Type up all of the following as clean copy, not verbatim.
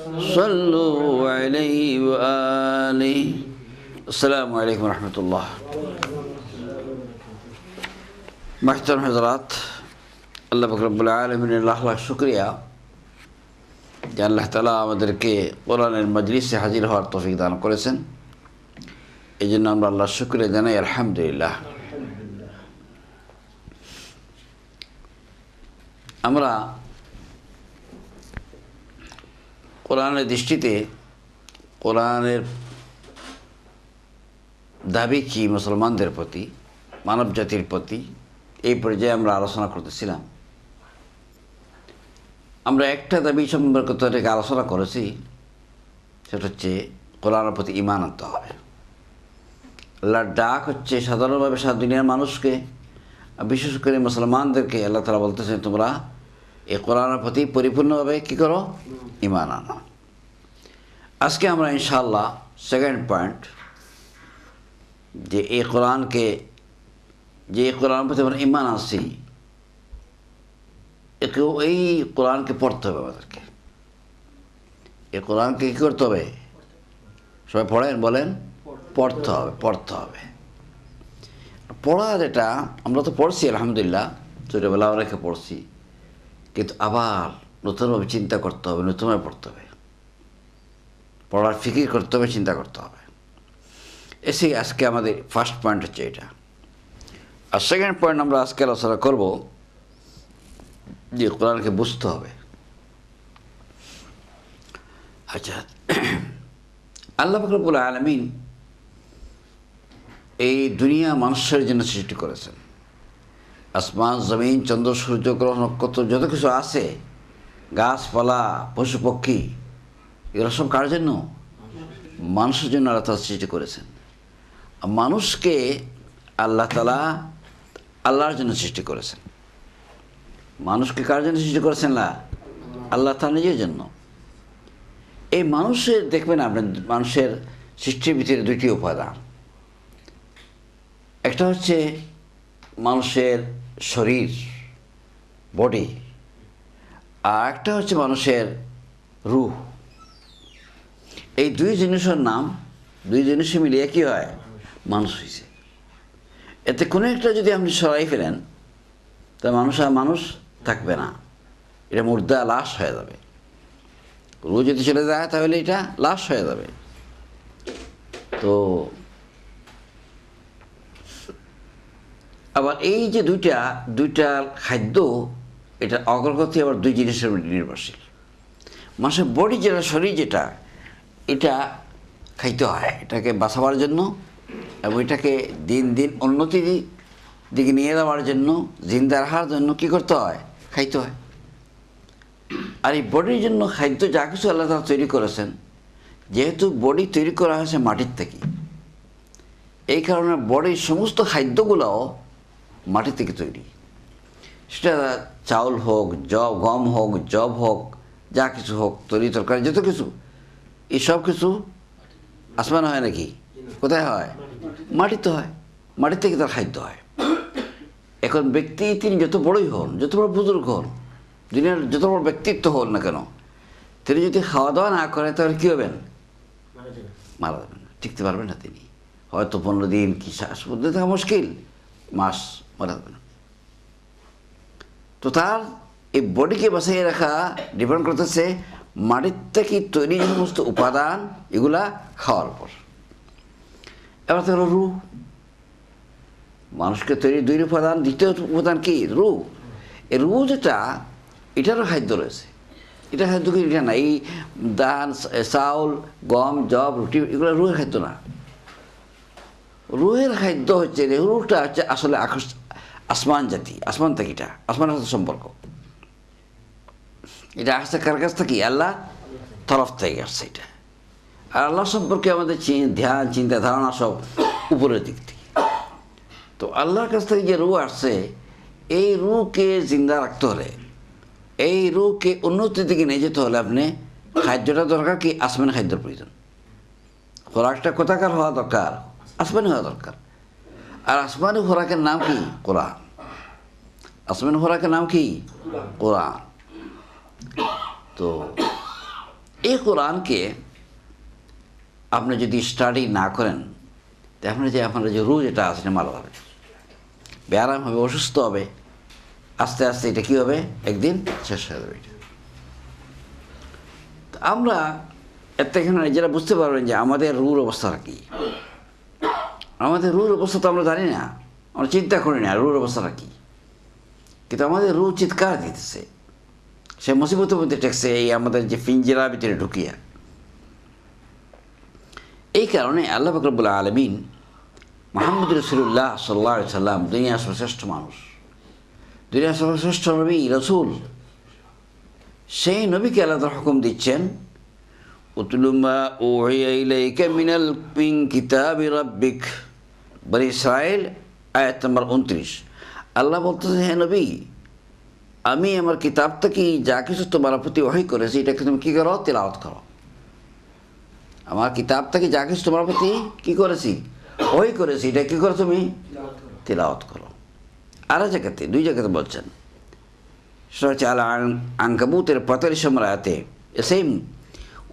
صلوا عليه وآله. السلام عليكم ورحمة الله. محترم حضرات, আল্লাহ পাক রব্বুল আলামিনের লাখ লাখ শুকরিয়া যে আল্লাহ তাআলা আমাদেরকে কোরআনের মজলিসে হাজির হওয়ার তৌফিক দান করেছেন। এই জন্য আমরা আল্লাহর শুকরিয়া জানাই, আলহামদুলিল্লাহ। আমরা কোরআনের দৃষ্টিতে কোরআনের দাবি কি মুসলমানদের প্রতি, মানব জাতির প্রতি, এই পর্যায়ে আমরা আলোচনা করতেছিলাম। আমরা একটা দাবি সম্পর্কে আলোচনা করেছি, সেটা হচ্ছে কোরআনের প্রতি ঈমান আনতে হবে। আল্লাহর ডাক হচ্ছে সাধারণভাবে সারা দুনিয়ার মানুষকে, বিশেষ করে মুসলমানদেরকে আল্লাহ তাআলা বলতেছেন, তোমরা এই কোরআনের প্রতি পরিপূর্ণভাবে কী করো? ঈমান আনো। আজকে আমরা ইনশাআল্লাহ সেকেন্ড পয়েন্ট, যে এই কোরআনকে, যে কোরআনের প্রতি আমরা ঈমান আনছি, এই কোরআনকে পড়তে হবে আমাদেরকে। এই কোরআনকে কী করতে হবে? সবাই পড়েন, বলেন। পড়তে হবে, পড়তে হবে। পড়া যেটা আমরা তো পড়ছি আলহামদুলিল্লাহ, ছোটোবেলা অনেকে পড়ছি, কিন্তু আবার নতুনভাবে চিন্তা করতে হবে, নতুনভাবে পড়তে হবে, পড়ার ফিকির করতে হবে, চিন্তা করতে হবে। এসে আজকে আমাদের ফার্স্ট পয়েন্ট হচ্ছে এটা। আর সেকেন্ড পয়েন্ট আমরা আজকে আলোচনা করব যে কোরআনকে বুঝতে হবে। আচ্ছা, আল্লাহ পাক রব্বুল আলামিন এই দুনিয়া মানুষের জন্য সৃষ্টি করেছেন। আসমান, জমিন, চন্দ্র, সূর্য, গ্রহ, নক্ষত্র, যত কিছু আছে, গাছপালা, পশু পক্ষী, এগুলো সব কার জন্য? মানুষের জন্য আল্লাহ তাআলা সৃষ্টি করেছেন। মানুষকে আল্লাহ তাআলা আল্লাহর জন্য সৃষ্টি করেছেন। মানুষকে কার জন্য সৃষ্টি করেছেন? আল্লাহ তাআলা নিজের জন্য। এই মানুষের দেখবেন আপনি, মানুষের সৃষ্টির ভিতরে দুইটি উপাদান। একটা হচ্ছে মানুষের শরীর, বডি, আর একটা হচ্ছে মানুষের রূহ। এই দুই জিনিসের নাম, দুই জিনিসে মিলিয়ে কী হয়? মানুষ হয়েছে। এতে কোনো একটা যদি আপনি সরাই ফেলেন, তা মানুষ আর মানুষ থাকবে না, এটা মুর্দা, লাশ হয়ে যাবে। রূহ যদি চলে যায় তাহলে এটা লাশ হয়ে যাবে। তো আবার এই যে দুইটা খাদ্য, এটা অগ্রগতি আবার দুই জিনিসের নির্ভরশীল। মানুষের বডি যেটা, শরীর যেটা, এটা খাইতে হয় এটাকে বাঁচাবার জন্য, এবং এটাকে দিন দিন উন্নতির দিকে নিয়ে যাওয়ার জন্য, জিন্দা রাখার জন্য কী করতে হয়? খাইতে হয়। আর এই বডির জন্য খাদ্য যা কিছু আল্লাহ তাআলা তৈরি করেছেন, যেহেতু বডি তৈরি করা হয়েছে মাটির থেকে, এই কারণে বডির সমস্ত খাদ্যগুলোও মাটি থেকে তৈরি। সেটা চাউল হোক, গম হোক, জব হোক, যা কিছু হোক, তরি তরকারি, যত কিছু, এই সব কিছু আসমানে হয় নাকি? কোথায় হয়? মাটিতে হয়। মাটি থেকে তার খাদ্য হয়। এখন ব্যক্তি তিনি যত বড়ই হন, যত বড় বুজুর্গ হন, দুনিয়ার যত বড় ব্যক্তিত্ব হন না কেন, তিনি যদি খাওয়া দাওয়া না করেন তাহলে কী হবেন? মারা যাবেন, টিকতে পারবেন না তিনি। হয়তো 15 দিন কি শ্বাস মধ্যে থাকা মুশকিল, মাস, মারা যাবেন। তো তার এই বডিকে বাঁচিয়ে রাখা ডিপেন্ড করতেছে মাটির থেকে তৈরি যে সমস্ত উপাদান, এগুলা খাওয়ার পর। এবার তো হলো রূহ। মানুষকে তৈরি দুই উপাদান, দ্বিতীয় উপাদান কি? রূহ। এই রূহ যেটা, এটারও খাদ্য রয়েছে। এটা খাদ্য কি? এটা না, এই ধান, চাউল, গম, জব, রুটি, এগুলো রূহের খাদ্য না। রূহের খাদ্য হচ্ছে, রূহটা হচ্ছে আসলে আসমান জাতি, আসমান থেকে, এটা আসমানের সাথে সম্পর্ক। এটা আসছে কার কাছ থেকে? আল্লাহ তরফ থেকে আসছে এটা। আর আল্লাহ সম্পর্কে আমাদের ধ্যান, চিন্তা, ধারণা সব উপরের দিক থেকে। তো আল্লাহর কাছ থেকে যে রূহ আসছে, এই রূহকে জিন্দা রাখতে হলে, এই রূহকে উন্নতির দিকে নিয়ে যেতে হলে, আপনি খাদ্যটা দরকার কি? আসমানি খাদ্যের প্রয়োজন। খোরাকটা কোথাকার হওয়া দরকার? আসমানি হওয়া দরকার। আর আসমানি খোরাকের নাম কি? কোরআন। আসমানি খোরাকের নাম কি? কোরআন। তো এই কোরআনকে আপনি যদি স্টাডি না করেন, তো আপনার যে রুহ যেটা আছে মারা হবে, ব্যায়াম হবে, অসুস্থ হবে, আস্তে আস্তে এটা কী হবে, একদিন শেষ হয়ে যাবে। এটা তো আমরা এখানে যেটা বুঝতে পারবেন যে আমাদের রুর অবস্থাটা কী। আমাদের রুর অবস্থা তো আমরা জানি না, আমরা চিন্তা করি না রুর অবস্থাটা কী, কিন্তু আমাদের রু চিৎকার দিতেছে, সে মুসিবতের মধ্যে টেকছে এই আমাদের যে পিঞ্জরা ভিতরে ঢুকিয়া। এই কারণে আল্লাহ পাক রব্বুল আলামিন মুহাম্মদ রাসূলুল্লাহ সাল্লাল্লাহু আলাইহি সাল্লাম দুনিয়ার সর্বশ্রেষ্ঠ মানুষ, দুনিয়ার সর্বশ্রেষ্ঠ নবী রাসূল, সেই নবীকে আল্লাহ তাআলা হুকুম দিচ্ছেন, উতলু মা উহিয়া ইলাইকা মিনাল কিতাবি রাব্বিক, বনী ইসরাঈল আয়াত নম্বর 29। আল্লাহ বলতেছে, হে নবী, আমি আমার কিতাব থেকে যা কিছু তোমার প্রতি ওহী করেছি এটাকে তুমি কী করো, তিলাওয়াত করো। আমার কিতাব থেকে যা কিছু তোমার প্রতি কী করেছি, ওহী করেছি, এটা কী করো, তুমি তিলাওয়াত করো। আর জায়গাতে, দুই জায়গাতে বলছেন, সেটা হচ্ছে আল আনকাবুতের 45 নম্বর আয়াতে, সেম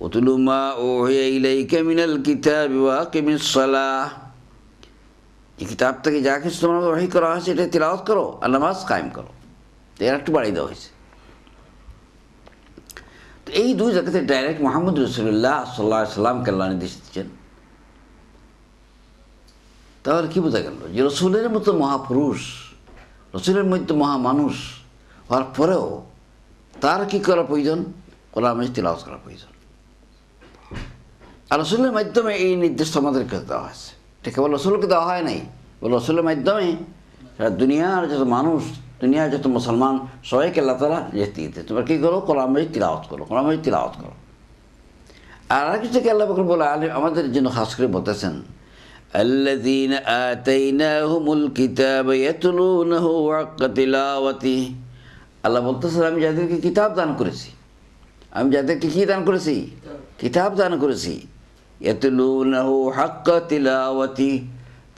উতলু মা উহিয়া ইলাইকা মিনাল কিতাবি ওয়া আকিমিস সালাহ, এই কিতাব থেকে যা কিছু তোমার ওহী করা হয়েছে এটা তিলাওয়াত করো আর নামাজ কায়েম করো। এর একটু বাড়িয়ে দেওয়া হয়েছে। তো এই দুই জায়গাতে ডাইরেক্ট মুহাম্মদ রাসূলুল্লাহ সাল্লাল্লাহু আলাইহি সাল্লামকে আল্লাহ নির্দেশ দিচ্ছেন। তাহলে কী বোঝা গেল যে রসুলের মতো মহাপুরুষ, রসুলের মধ্যে মহামানুষ হওয়ার পরেও তার কী করা প্রয়োজন, কোরআন মাজিদ তিলাওয়াত করা প্রয়োজন। আর রসুলের মাধ্যমে এই নির্দেশ আমাদেরকে দেওয়া হয়েছে। এটা কেবল রসুলকে দেওয়া হয় নাই, বলে রসুলের মাধ্যমে দুনিয়ার যত মানুষ, দুনিয়ার যত মুসলমান সবাইকে আল্লাহ তাআলা নির্দেশ দিতে, তোমরা কী করো, কোরআন মাজিদ তিলাওয়াত করো, কোরআন মাজিদ তিলাওয়াত করো। আর আরেক থেকে আল্লাহ পাক রব্বুল আলামিন আমাদের জন্য খাস করে বলতেছেন, আল্লাযীনা আতাইনাহুমুল কিতাবা ইয়াতলুনাহু হাক্কা তিলাওয়াতিহি। আল্লাহ বলতেছেন, আমি যাদেরকে কিতাব দান করেছি, আমি যাদেরকে কী দান করেছি, কিতাব দান করেছি, ইয়াতলুনাহু হাক্কা তিলাওয়াতিহি,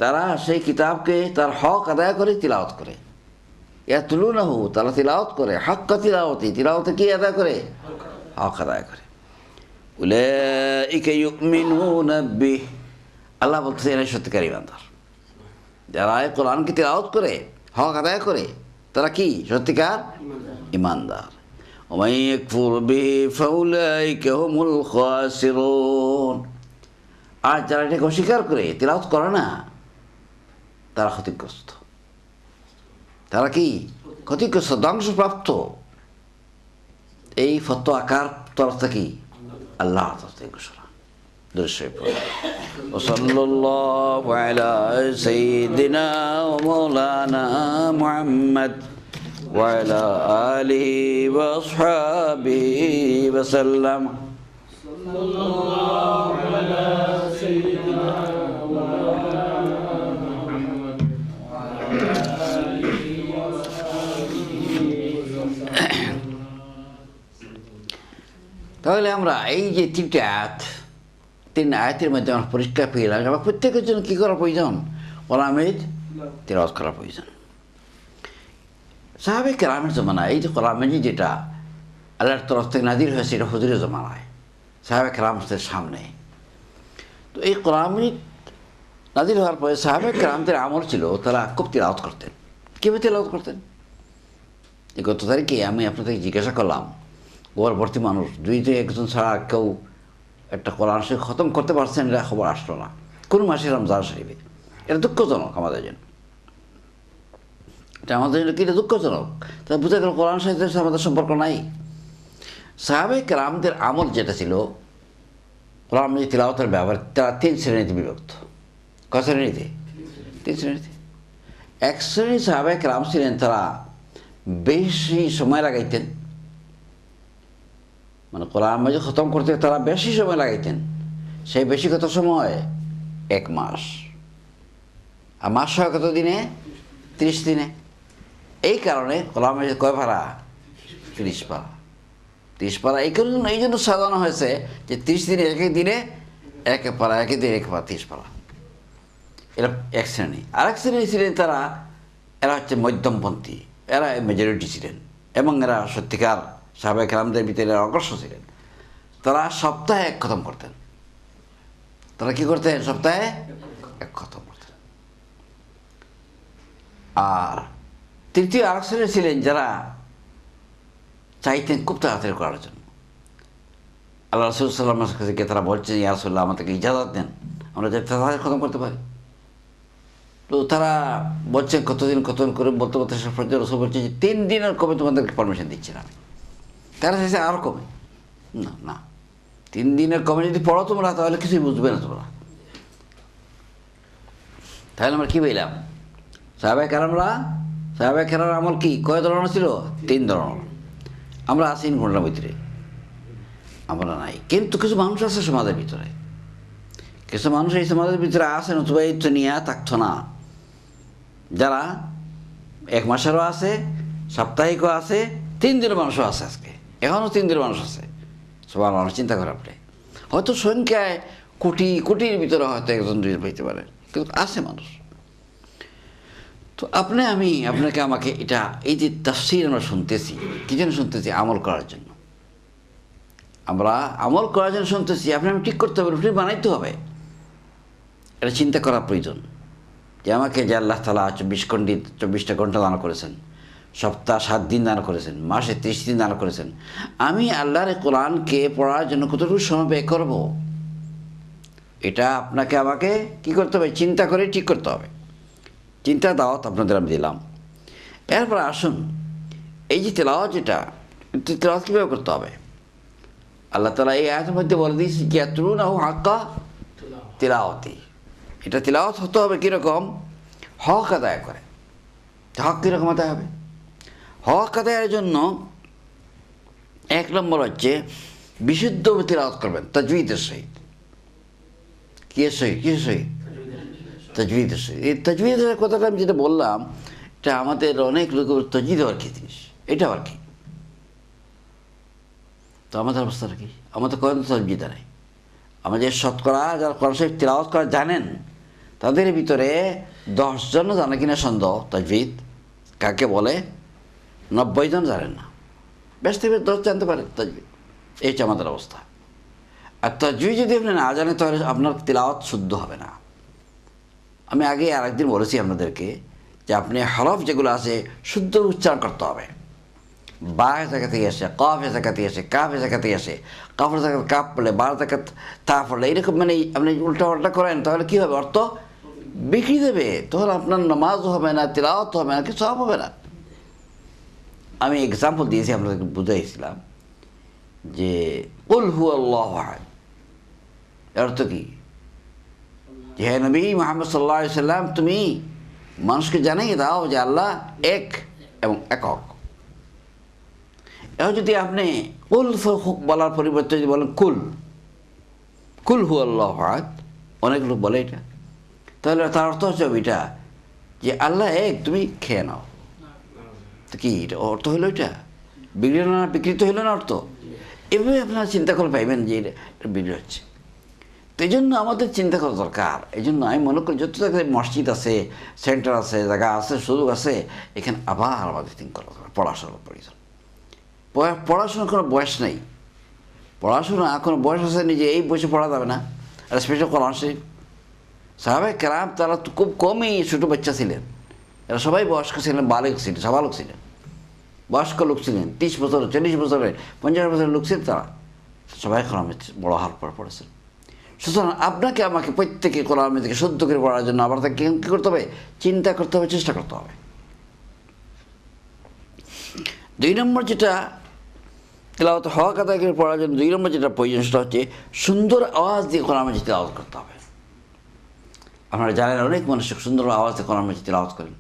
তারা সেই কিতাবকে তার হক আদায় করে তিলাওয়াত করে। ইয়াতলুনাহু, তারা তিলাওয়াত করে, হাক্কা তিলাওয়াতিহি, তিলাওয়াতে কি আদায় করে, হক আদায় করে। উলাইকা ইউমিনুনা বিহি, আল্লাহ বলতেছে এরাই সত্যিকার ইমানদার। যারা কোরআনকে তিলাওয়াত করে, হক আদায় করে, তারা কি সত্যিকার ইমানদার। ওয়া মান ইয়াকফুর বিহি ফাউলাইকা হুমুল খাসিরুন, আর যারা এটাকে অস্বীকার করে, তিলাওয়াত করে না, তারা ক্ষতিগ্রস্ত। তারা কি ক্ষতিগ্রস্ত, ধ্বংসপ্রাপ্ত। এই ফতোয়া কার তরফ থেকে, আল্লাহর তরফ থেকে ঘোষণা। ওয়াসাল্লাল্লাহু আলা সাইয়্যিদিনা ওয়া মাওলানা মুহাম্মদ ওয়া আলা আলিহি ওয়া আসহাবিহি ওয়া সাল্লাম। সাল্লাল্লাহু আলা সাইয়্যিদিনা ওয়া মাওলানা মুহাম্মদ ওয়া আলা আলিহি ওয়া আসহাবিহি ওয়া সাল্লাম। তাহলে আমরা এই যে তিন আয়াতের মধ্যে আমরা পরিষ্কার পেলাম, আমরা প্রত্যেকের জন্য কী করা প্রয়োজন, কোরআন মাজিদ তিলাওয়াত করা প্রয়োজন। সাহাবে কেরামের জমানায় এই যে কোরআন মাজিদ যেটা আল্লাহর তরফ থেকে নাজিল হয়েছে, এটা হুজুরের জমানায় সাহাবে কেরামদের সামনে। তো এই কোরআন মাজিদ নাজিল হওয়ার পরে সাহাবে কেরামদের আমল ছিল, তারা খুব তিলাওয়াত করতেন। কীভাবে তিলাওয়াত করতেন? এই গত তারিখে আমি আপনাদের জিজ্ঞাসা করলাম, গর্ভবর্তী মানুষ 2-1 ছাড়া কেউ একটা কোরআন শরীফ খতম করতে পারছেন, এটা খবর আসলো না কোন মাসে, রমজান শরীফে। এটা দুঃখজনক আমাদের জন্য, এটা আমাদের জন্য কি, এটা দুঃখজনক। তা বুঝা গেল কোরআন শরীফের সাথে আমাদের সম্পর্ক নাই। সাহাবে কেরামদের আমল যেটা ছিল, কোরআন মাজিদ তিলাওয়াতের ব্যাপারে তারা 3 শ্রেণীতে বিভক্ত। কয় শ্রেণীতে? 3 শ্রেণীতে। এক শ্রেণী সাহাবে কেরাম ছিলেন, তারা বেশি সময় লাগাইতেন, মানে কোরআন মাজিদ খতম করতে তারা বেশি সময় লাগাইতেন। সেই বেশি কত সময়? 1 মাস। আর মাস হয় কত দিনে? 30 দিনে। এই কারণে কোরআন মাজিদ কয় পারা? 30 পারা। 30 পারা এই জন্য সাজানো হয়েছে যে 30 দিনে এক দিনে 1 পারা, একই দিনে 1 পারা, 30 পারা। এরা এক শ্রেণী। আরেক শ্রেণী ছিলেন তারা, এরা হচ্ছে মধ্যমপন্থী, এরা মেজরিটি ছিলেন এবং এরা সত্যিকার সাহাবে কেরামদের ভিতরে অগ্রসর ছিলেন। তারা সপ্তাহে এক খতম করতেন। তারা কি করতেন? সপ্তাহে এক খতম করতেন। আর তৃতীয় আরেক শ্রেণী ছিলেন যারা চাইতেন খুব তাড়াতাড়ি করার জন্য। আল্লাহ রাসূল সাল্লাল্লাহু আলাইহি ওয়াসাল্লামের কাছে তারা বলছেন, ইয়া রাসূলুল্লাহ, আমাদেরকে ইজাজত দেন, আমরা যাতে তাড়াতাড়ি খতম করতে পারি। তো তারা বলছেন কতদিন করে বলতে বলতে শেষ পর্যন্ত রাসূল বলছেন যে 3 দিনের কমে তোমাদেরকে পারমিশন দিচ্ছি না আমি। তারা চাইছে আরও কমে। না না, 3 দিনের কমে যদি পড়ো তোমরা তাহলে কিছুই বুঝবে না তোমরা। তাহলে আমরা কী বললাম? সাহাবায়ে কেরামের আমল কি কয় ধরনের ছিল? 3 ধরনের। আমরা আছি ঘটনার ভিতরে, আমরা নাই। কিন্তু কিছু মানুষ আছে সমাজের ভিতরে, কিছু মানুষ এই সমাজের ভিতরে আছে, নতুবা এই নিয়ে থাকতো না, যারা 1 মাসেরও আছে, সাপ্তাহিকও আছে, 3 দিনের মানুষও আছে। আজকে এখনও 3 দিনের মানুষ আছে। সবার মানুষ চিন্তা করে আপনি, হয়তো সংখ্যায় কোটির ভিতরে হয়তো 1-2 হইতে পারে, কিন্তু আছে মানুষ। তো আমাকে এটা, এই যে তাফসীর আমরা শুনতেছি, কি জন্য শুনতেছি? আমল করার জন্য। আমরা আমল করার জন্য শুনতেছি। আমি ঠিক করতে হবে, রুটিন বানাইতে হবে। এটা চিন্তা করা প্রয়োজন যে আমাকে যে আল্লাহ তাআলা 24টা ঘন্টা দান করেছেন, সপ্তাহ 7 দিন দান করেছেন, মাসে 30 দিন দান করেছেন, আমি আল্লাহর কোরআনকে পড়ার জন্য কতটুকু সময় ব্যয় করব, এটা আমাকে কি করতে হবে? চিন্তা করে ঠিক করতে হবে। চিন্তা দাওয়াত আপনাদের আমি দিলাম। এরপর আসুন, এই যে তেলাওয়াত, তেলাওয়াত কীভাবে করতে হবে? আল্লাহ তাআলা এই আয়াতের মধ্যে বলে দিয়েছে কি ইয়াতলুনাহু হাক্কা তিলাওয়াতি। এটা তিলাওয়াত হতে হবে কীরকম? হক আদায় করে। হক কীরকম আদায় হবে? হক আদায়ের জন্য 1 নম্বর হচ্ছে বিশুদ্ধ তিলাওয়াত করবেন, তাজউইদের সহিত। কিসের সহিত? তাজউইদের সহিত। এই তাজউইদের কথাটা আমি যেটা বললাম, এটা আমাদের অনেক লোকের তাজউইদ হওয়ার কি জিনিস, এটা আর কি। তো আমাদের অবস্থাটা কি? আমাদের কোন তাজউইদ নাই। আমাদের শতকরা যারা কোরআন শরীফ তিলাওয়াত করা জানেন, তাদের ভিতরে 10 জন জানে কিনা সন্দেহ তাজউইদ কাকে বলে। 90 জন জানেন না। বেশ থেকে 10 জানতে পারে তাজউইদ। এই হচ্ছে আমাদের অবস্থা। আর তাজউইদ যদি আপনি না জানেন, তাহলে আপনার তিলাওয়াত শুদ্ধ হবে না। আমি আগে আরেকদিন বলেছি আপনাদেরকে যে আপনি হরফ যেগুলো আছে শুদ্ধ উচ্চারণ করতে হবে। বা জায়গা থেকে আসে, কফের জায়গা থেকে আসে, কাফের জায়গা থেকে আসে, কাফের জায়গা কাপ পড়লে, বার জায়গা তা পড়লে, এরকম মানে আপনি উল্টা করেন, তাহলে কী হবে? অর্থ বিক্রি দেবে। তাহলে আপনার নামাজও হবে না, তিলাওয়াত হবে না, কিছু হবে না। আমি এক্সাম্পল দিয়েছি, আপনাদেরকে বুঝাইছিলাম যে কুল হুয়াল্লাহু আহাদ এর অর্থ কি? যে হে নবী মুহাম্মদ সাল্লাল্লাহু আলাইহি সাল্লাম, তুমি মানুষকে জানিয়ে দাও যে আল্লাহ এক এবং একক। এবার যদি আপনি কুল বলার পরিবর্তে যদি বলেন কুল হুয়াল্লাহু আহাদ, অনেক লোক বলে এটা, তাহলে তার অর্থ হচ্ছে এটা যে আল্লাহ এক, তুমি খেয়ে নাও। তো কি এটা অর্থ হলো? এটা বিকৃত হইল না অর্থ? এভাবে আপনারা চিন্তা করে পাইবেন যে এটা বিক্রি হচ্ছে। তো এই জন্য আমাদের চিন্তা করা দরকার। এই জন্য আমি মনে করি যত জায়গায় মসজিদ আছে, সেন্টার আছে, জায়গা আছে, সুযোগ আছে, এখানে আবার আমাদের চিন্তা করা দরকার। পড়াশোনার প্রয়োজন। পড়াশোনার কোনো বয়স নেই। পড়াশোনা কোনো বয়স আছে নিজে এই বয়সে পড়া যাবে না। আর স্পেশাল কোরআন শরীফ, সাহাবায়ে কেরাম তারা তো খুব কমই ছোটো বাচ্চা ছিলেন। এরা সবাই বয়স্ক ছিলেন, বালিগ ছিলেন, সাবালক ছিলেন, বয়স্ক লোক ছিলেন। 30 বছর, 40 বছরে, 50 বছরের লোক ছিলেন। তারা সবাই কোরআন বড় হার পর পড়েছেন। সুতরাং আপনাকে আমাকে প্রত্যেকে কোরআন থেকে শুদ্ধ করে পড়ার জন্য আবার তাকে কী করতে হবে? চিন্তা করতে হবে, চেষ্টা করতে হবে। 2 নম্বর যেটা তেলাওয়াত হক আদায় করে পড়ার জন্য 2 নম্বর যেটা প্রয়োজন, সেটা হচ্ছে সুন্দর আওয়াজ দিয়ে কোরআন মাজিদ তেলাওয়াত করতে হবে। আপনারা জানেন অনেক মানুষ সুন্দর আওয়াজ দিয়ে কোরআন মাজিদ তেলাওয়াত করেন।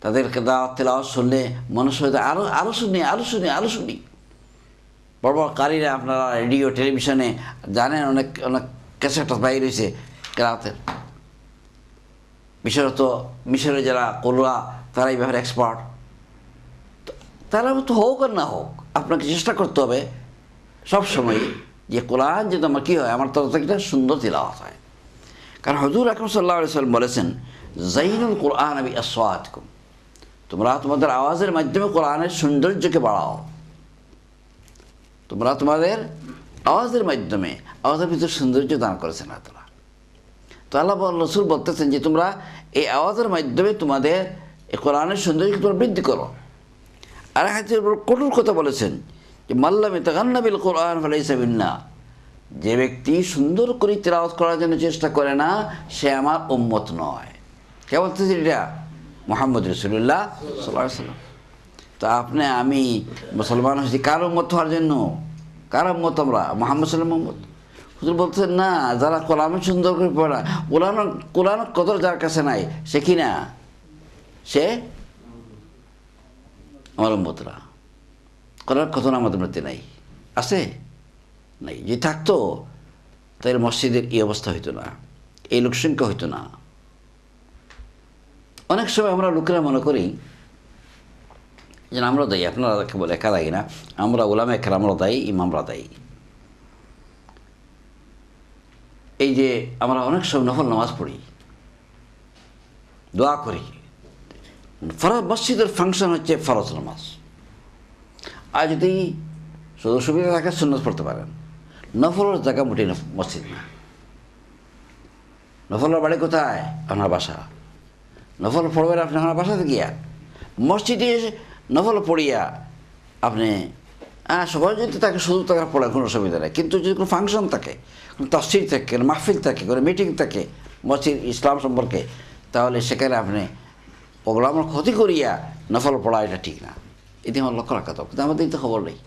তাদেরকে তেলাওয়াত শুনলে মানুষ হয়তো আরও শুনি। বড় বড় কারীরা, আপনারা রেডিও টেলিভিশনে জানেন, অনেক ক্যাসেট বাইর হয়েছে কেরাতের। বিশেষত মিশরে যারা কোরআ, তারা এই ব্যাপারে এক্সপার্ট। তারা তো হোক আর না হোক, আপনাকে চেষ্টা করতে হবে সবসময় যে কোরআন যদি আমার কী হয়, আমার তরফ থেকে একটা সুন্দর তিলাওয়াত হয়। কারণ হুজুর আকরাম সাল্লাল্লাহু আলাইহি ওয়াসাল্লাম বলেছেন, যাইনুল কোরআন বি আসওয়াতিকুম, তোমরা তোমাদের আওয়াজের মাধ্যমে কোরআনের সৌন্দর্যকে বাড়াও। তোমরা তোমাদের আওয়াজের মাধ্যমে আওয়াজের ভিতরে সৌন্দর্য দান করেছেন আল্লাহ তাআলা। তো আল্লাহ রসুল বলতেছেন যে তোমরা এই আওয়াজের মাধ্যমে তোমাদের এই কোরআনের সৌন্দর্য তোমরা বৃদ্ধি করো। আর হাদিসের উপর কঠোর কথা বলেছেন যে মাল্লাম ইয়াতাগান্না বিল কোরআন ফালাইসা মিন্না, যে ব্যক্তি সুন্দর করে তিলাওয়াত করার জন্য চেষ্টা করে না সে আমার উম্মত নয়। কে বলতেছেন এটা? মুহাম্মদ রাসূলুল্লাহ সাল্লাল্লাহু আলাইহি ওয়াসাল্লাম। তো আপনি আমি মুসলমান হয়েছি কার উম্মত হওয়ার জন্য? কার উম্মত আমরা? মুহাম্মদ সাল্লাল্লাহু আলাইহি ওয়াসাল্লাম। হুজুর বলতেছেন না, যারা কোরআন সুন্দর করে পড়ে না, কোরআন কদর যার কাছে নাই সে কি না, সে আমার উম্মত না। কোরআন কদর আমাদের মধ্যে নাই, আছে নাই। যে থাকতো তাই মসজিদের এই অবস্থা হইতো না, এই লোকসংখ্যা হইতো না। অনেক সময় আমরা লোকেরা মনে করি যে আমরা দায়ী, আপনারা কেবল একা দায়ী না, আমরা উলামা কেরামরা দায়ী, ইমামরা দায়ী। এই যে আমরা অনেক সময় নফল নামাজ পড়ি, দোয়া করি, ফরজ মসজিদের ফাংশন হচ্ছে ফরজ নামাজ। আর যদি সুযোগ সুবিধা থাকে সুন্নত পড়তে পারেন, নফলের জায়গা মোটেই মসজিদ না। নফলের বাড়ি কোথায়? আপনার বাসা। নফল পড়বেন আপনি আপনার বাসাতে গিয়া, মসজিদে এসে নফল পড়িয়া আপনি সবাই যদি তাকে সুযোগ থাকার পড়ার কোনো অসুবিধা নেই। কিন্তু যদি কোনো ফাংশন থাকে, কোনো তাফসীর থাকে, কোনো মাহফিল থাকে, কোনো মিটিং থাকে মসজিদ ইসলাম সম্পর্কে, তাহলে সেখানে আপনি প্রোগ্রামের ক্ষতি করিয়া নফল পড়া এটা ঠিক না। এটি আমার লক্ষ্য রাখা তো, কিন্তু আমাদের তো খবর নেই,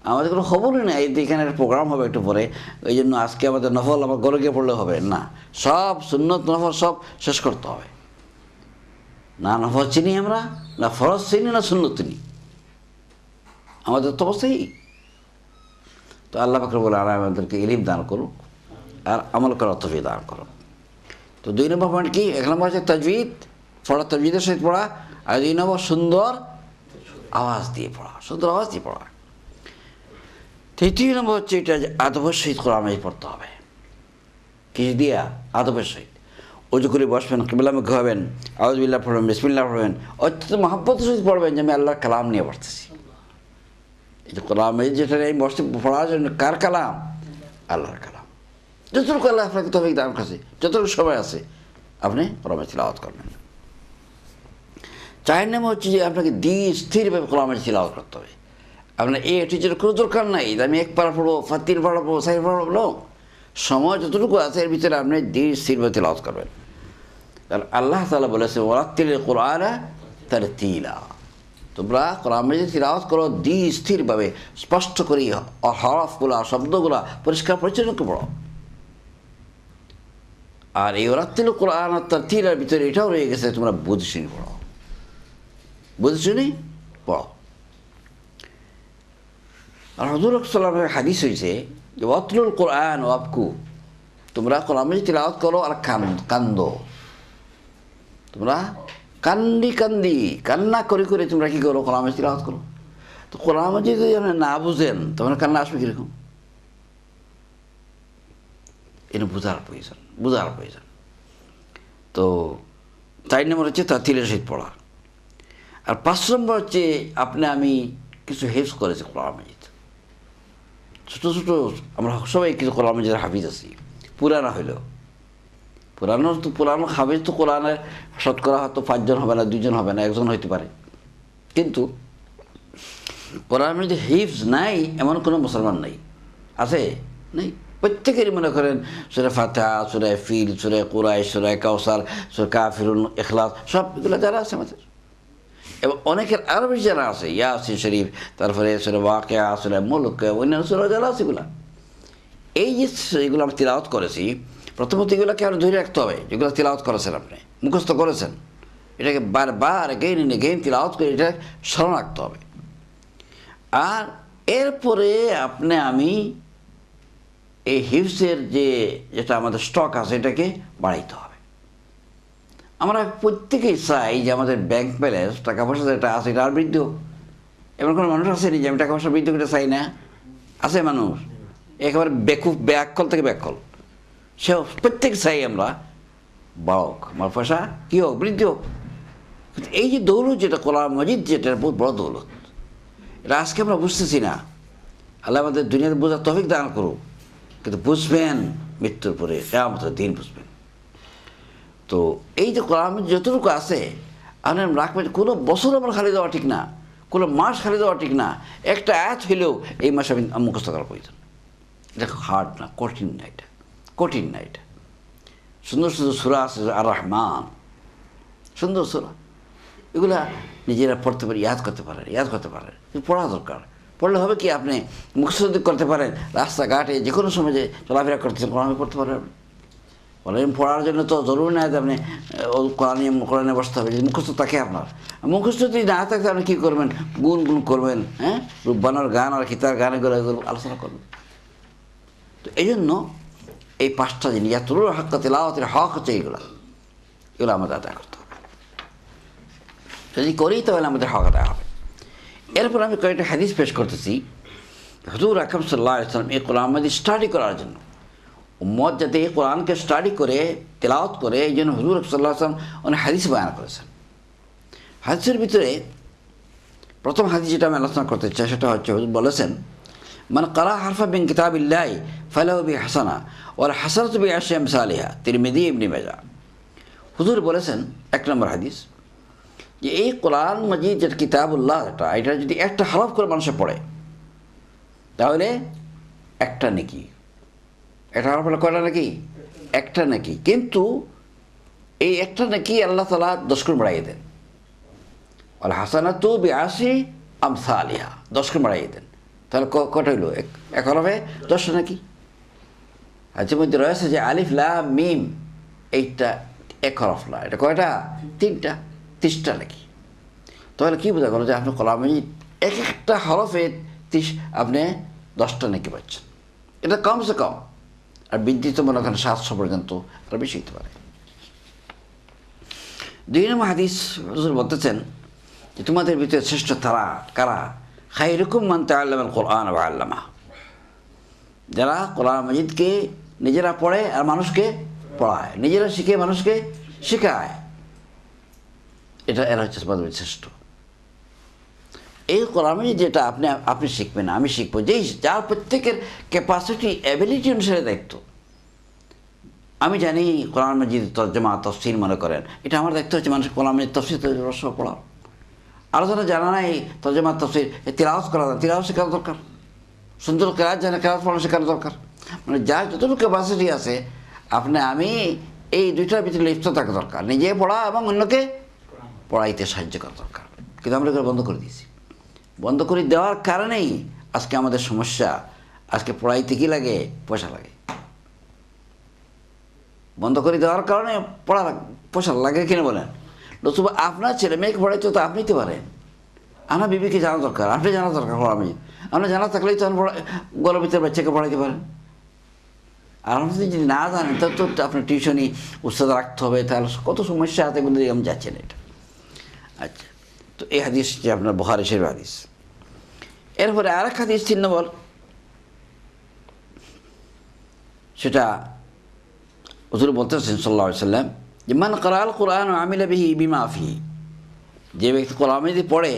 আমাদের কোনো খবরই নেই যে এখানে একটা প্রোগ্রাম হবে একটু পরে, ওই জন্য আজকে আমাদের নফল আমার ঘরে গিয়ে পড়লে হবে না। সব সুন্নত নফল সব শেষ করতে হবে। না নফল চিনি আমরা, না ফরজ চিনি, না সুন্নত চিনি, আমাদের তো অবস্থাই। তো আল্লাহ পাক রব্বুল আলামিন আমাদেরকে ইলম দান করুক আর আমল করার তৌফিক দান করুক। তো 2 নম্বর পয়েন্ট কি? 1 নম্বর হচ্ছে তাজবিদ, পড়া, তাজবিদের সহিত পড়া। আর 2 নম্বর সুন্দর আওয়াজ দিয়ে পড়া, সুন্দর আওয়াজ দিয়ে পড়া। 3 নম্বর হচ্ছে এটা যে আদবের সহিত কোরআন পড়তে হবে। কি দিয়া? আদবের সহিত। অজু করে বসবেন, কিবলামুখী হবেন, আউযুবিল্লাহ পড়বেন, বিসমিল্লাহ পড়বেন, অত্যন্ত মহব্বতের সহিত পড়বেন যে আমি আল্লাহর কালাম নিয়ে পড়তেছি। এই যে কোরআন যেটা এই বসতে পড়ার জন্য কার কালাম? আল্লাহর কালাম। যতটুকু আল্লাহ আপনাকে তৌফিক দান করেছে, যতটুকু সময় আছে আপনি কোরআন তিলাওয়াত করবেন। 4 নম্বর হচ্ছে যে আপনাকে স্থিরভাবে কোরআন তিলাওয়াত করতে হবে। আপনার এই টিচারের কোনো দরকার নাই যে আমি 1 পারা পড়বো, 3 পারা পড়বো, 4 পারা পড়বো। সময় যতটুকু আছে এর ভিতরে আপনি স্থিরভাবে তিলাওয়াত করবেন। কারণ আল্লাহ তাআলা বলেছে ওয়ারাত্তিলিল কুরআনা তারতিলা, তোমরা কোরআন মাজিদ তিলাওয়াত করো স্থিরভাবে, স্পষ্ট করি হরফগুলা, শব্দগুলা পরিষ্কার পরিচ্ছন্ন করে পড়ো। আর এই ওয়ারাত্তিলিল কুরআনা তারতিলার ভিতরে এটাও রয়ে গেছে তোমরা বুঝে শুনে পড়ো, বুঝে শুনে পড়ো। আর হুজুর সাল্লাল্লাহু আলাইহি ওয়াসাল্লামের হাদিস হয়েছে যে ওয়াতলুল কোরআন ওয়াবকু, তোমরা কোরআন মাজিদ তিলাওয়াত করো আর কান্দো। তোমরা কান্না করে করে তোমরা কী করো? কোরআন মাজিদ তিলাওয়াত করো। তো কোরআন মাজিদ যদি আপনি না বুঝেন তখন কান্না আসবে কীরকম? এটা বোঝার প্রয়োজন। তো 4 নম্বর হচ্ছে তারতিলের সহিত পড়া। আর 5 নম্বর হচ্ছে আমি কিছু হেফজ করেছি কোরআন মাজিদ, ছোটো ছোটো আমরা সবাই কিছু কোরআন মাজিদের হাফিজ আছি। পুরানা হইলেও পুরানো হাফিজ তো কোরআনের শতকরা হয়তো 5 জন হবে না, 2 জন হবে না, 1 জন হইতে পারে। কিন্তু কোরআন মাজিদের হিফজ নাই এমন কোনো মুসলমান নাই, আছে? নেই। প্রত্যেকেরই মনে করেন সূরা ফাতিহা, সূরা ফিল, সূরা কুরাইশ, সূরা কাউসার, সূরা কাফিরুন, ইখলাস সবগুলো যারা আছে আমাদের, এবং অনেকের আরও বেশি যারা আছে, ইয়াসিন শরীফ, তারপরে সূরা ওয়াকিয়া, সূরা মুলক, অন্যান্য সূরা যারা আছে এগুলা, এই যে এগুলো আমরা তিলাওয়াত করেছি, প্রথমত এগুলোকে আর ধরে রাখতে হবে। যেগুলো তিলাওয়াত করেছেন আপনি, মুখস্থ করেছেন, এটাকে বারবার এগেইন তিলাওয়াত করে এটা স্মরণ রাখতে হবে। আর এরপরে আমি এই হিফজের যেটা আমাদের স্টক আছে এটাকে বাড়াইতে হবে। আমরা প্রত্যেকেই চাই যে আমাদের ব্যাংক ব্যালেন্স, টাকা পয়সা যেটা আছে এটা আর বৃদ্ধি হোক। এমন কোনো মানুষ আসেনি যে আমি টাকা পয়সা বৃদ্ধি করতে চাই না? আছে মানুষ, একেবারে ব্যাকল থেকে ব্যাকল, সে প্রত্যেক চাই আমরা বাড়ক, আমার পয়সা কী হোক, বৃদ্ধি হোক। এই যে দৌলত যেটা কোরআন মাজিদ, যেটা বহুত বড় দৌলত, এটা আজকে আমরা বুঝতেছি না। আল্লাহ আমাদের দুনিয়াতে বোঝার তৌফিক দান করুক, কিন্তু বুঝবেন মৃত্যুর পরে, কিয়ামতের দিন বুঝবেন। তো এই যে কোরআন যতটুকু আছে আপনার রাখবেন, কোনো বছর আমার খালি দেওয়া ঠিক না, কোনো মাস খালি দেওয়া ঠিক না। একটা আয়াত হইলেও এই মাসে আমি মুখস্থ করার প্রয়োজন। এটা হার্ড না, কঠিন না, এটা কঠিন না। এটা সুন্দর সুন্দর সূরা আছে, আর রহমান, সুন্দর সূরা, এগুলা নিজেরা পড়তে পারে, ইয়াদ করতে পারেন। পড়া দরকার। পড়লে হবে কি, আপনি মুখস্থ করতে পারেন, রাস্তাঘাটে যে কোনো সময় যে চলাফেরা করতেছেন কোরআন পড়তে পারেন। কোরআন পড়ার জন্য তো জরুরি নয় যে আপনি কোরআনে বসতে হবে, যদি মুখস্থ থাকে আপনার। মুখস্থ যদি না থাকে আপনি কী করবেন, গুনগুন করবেন, হ্যাঁ, রূপবানার গান আর খিতার গান এগুলো আলোচনা করবেন। তো এই জন্য এই 5টা জিনিস, ইয়াতলুল হাক্কা তিলাওয়াতিল হক হচ্ছে এগুলো আমাদের আদায় করতে হবে। যদি করি তাহলে আমাদের হক আদায় হবে। এরপর আমি কয়েকটা হাদিস পেশ করতেছি। হুজুর আকরাম সাল্লাল্লাহু আলাইহি ওয়াসাল্লাম এই কোরআন মাজিদ স্টাডি করার জন্য, উম্মত যাতে এই কোরআনকে স্টাডি করে তেলাওয়াত করে, এই জন্য হুজুর সাল্লাল্লাহু আলাইহি ওয়াসাল্লাম অনেক হাদিস বয়ান করেছেন। হাদিসের ভিতরে প্রথম হাদিস যেটা আমি আলোচনা করতে চাই সেটা হচ্ছে, হুজুর বলেছেন, মান ক্বারা হারফাম মিন কিতাবিল্লাহি ফালাহু বিহাসানা ওয়াল হাসানাতু বিআশরি আমসালিহা, তিরমিজি, ইবনে মাজাহ। হুজুর বলেছেন 1 নম্বর হাদিস, যে এই কোরআন মাজিদ যেটা কিতাবুল্লাহ, এটা যদি একটা হরফ করে মানুষে পড়ে তাহলে একটা নেকি। এটা হরফ হলে কয়টা নাকি? একটা নাকি। কিন্তু এই একটা নাকি আল্লাহ তাআলা 10 গুণ বাড়াইয়ে দেন। ওয়াল হাসানাতু বিআশরি আমসালিহা, 10 গুণ বাড়াইয়ে দেন। তাহলে কটা হইল? এক হরফে 10টা নাকি। হাদিসের মধ্যে রয়েছে যে আলিফ লাম মিম, এইটা এক হরফ না, এটা কয়টা? 3টা, 30টা নাকি। তাহলে কি বোঝা গেল যে আপনি কোরআন মাজিদ এক একটা হরফে আপনি 10টা নাকি পাচ্ছেন। এটা কমসে কম, আর বৃদ্ধি তো মনে করেন 700 পর্যন্ত, আর বেশি হতে পারে। 2 নম্বর হাদিস, হুজুর বলতেছেন যে তোমাদের ভিতরে শ্রেষ্ঠ তারা কারা? খায়রুকুম মান তাআল্লামাল কোরআন ওয়া আল্লামাহু, যারা কোরআন মাজিদকে নিজেরা পড়ে আর মানুষকে পড়ায়, নিজেরা শিখে মানুষকে শেখায়। এরা হচ্ছে তোমাদের শ্রেষ্ঠ। এই কোরআন মাজিদ যেটা আপনি শিখবেন, আমি শিখবো, যার প্রত্যেকের ক্যাপাসিটি, অ্যাবিলিটি অনুসারে দায়িত্ব। আমি জানি কোরআন মাজিদ তর্জমা তাফসীর মনে করেন, এটা আমার দায়িত্ব হচ্ছে মানুষের কোরআন মাজিদ তাফসীর রহস্য পড়া। আলোচনা জানা নাই তর্জমা তাফসীর, তিলাওয়াত করা, তিলাওয়াত শেখানো দরকার। সুন্দর কেরাত জানে, কেরাত পড়ানো শেখানো দরকার। মানে যার যতটুকু ক্যাপাসিটি আছে, আমি এই 2টার ভিতরে লিপ্ত থাকা দরকার। নিজে পড়া এবং অন্যকে পড়াইতে সাহায্য করা দরকার। কিন্তু আমরা এগুলো বন্ধ করে দিয়েছি। বন্ধ করে দেওয়ার কারণেই আজকে আমাদের সমস্যা। আজকে পড়াইতে কী লাগে? পয়সা লাগে। বন্ধ করে দেওয়ার কারণে পয়সা লাগে কিনা বলেন? নতুবা আপনার ছেলে মেয়েকে পড়াইতে তো আপনি তো পারেন। আপনার বিবিকে জানা দরকার, আপনি জানা দরকার। আমি আপনার জানা থাকলেই তো গলার ভিতরে বাচ্চাকে পড়াইতে পারেন। আর আপনি যদি না জানেন তাহলে তো আপনার টিউশনি উস্তাদ রাখতে হবে, তাহলে কত সমস্যা আছে, কিন্তু আমি যাচ্ছি না এটা। আচ্ছা, তো এই হাদিস যে আপনার বুখারী শরীফের হাদিস। এরপরে আরেক হাদিস 3 নম্বর, সেটা হুজুর বলতেছেন সাল্লাল্লাহু আলাইহি ওয়াসাল্লাম, যে মান ক্বারাআল কুরআন ওয়া আমিলা বিহি বিমা ফিহি, যে ব্যক্তি কোরআন মাজিদ পড়ে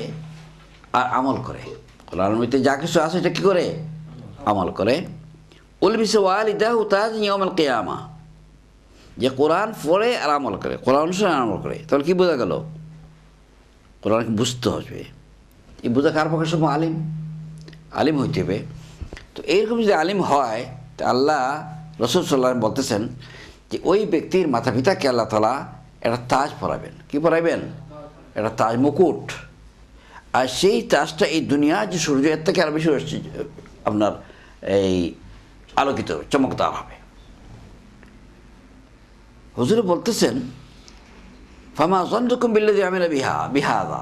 আর আমল করে, কোরআন মাজিদে যা কিছু আছে এটা কী করে? আমল করে। উলবিসা ওয়ালিদাহু তাজান ইয়াউমাল কিয়ামা, যে কোরআন পড়ে আর আমল করে, কোরআন অনুসারে আমল করে, তাহলে কি বোঝা গেল? কোরআনকে বুঝতে হবে। এই বোঝা কার পক্ষে সম্ভব? আলিম হইতে হবে। তো এইরকম যদি আলিম হয়, তা আল্লাহ, রাসূল সাল্লাল্লাহু আলাইহি ওয়াসাল্লাম বলতেছেন যে ওই ব্যক্তির মাতা পিতাকে আল্লাহ তাআলা একটা তাজ পরাবেন। কি পরাবেন? একটা তাজ, মুকুট। আর সেই তাজটা এই দুনিয়া যে সূর্য, এর থেকে আরো বেশি আপনার এই আলোকিত, চমকদার হবে। হুজুর বলতেছেন, ফামা যান্নুকুম বিল্লাযী আমিলা বিহাযা,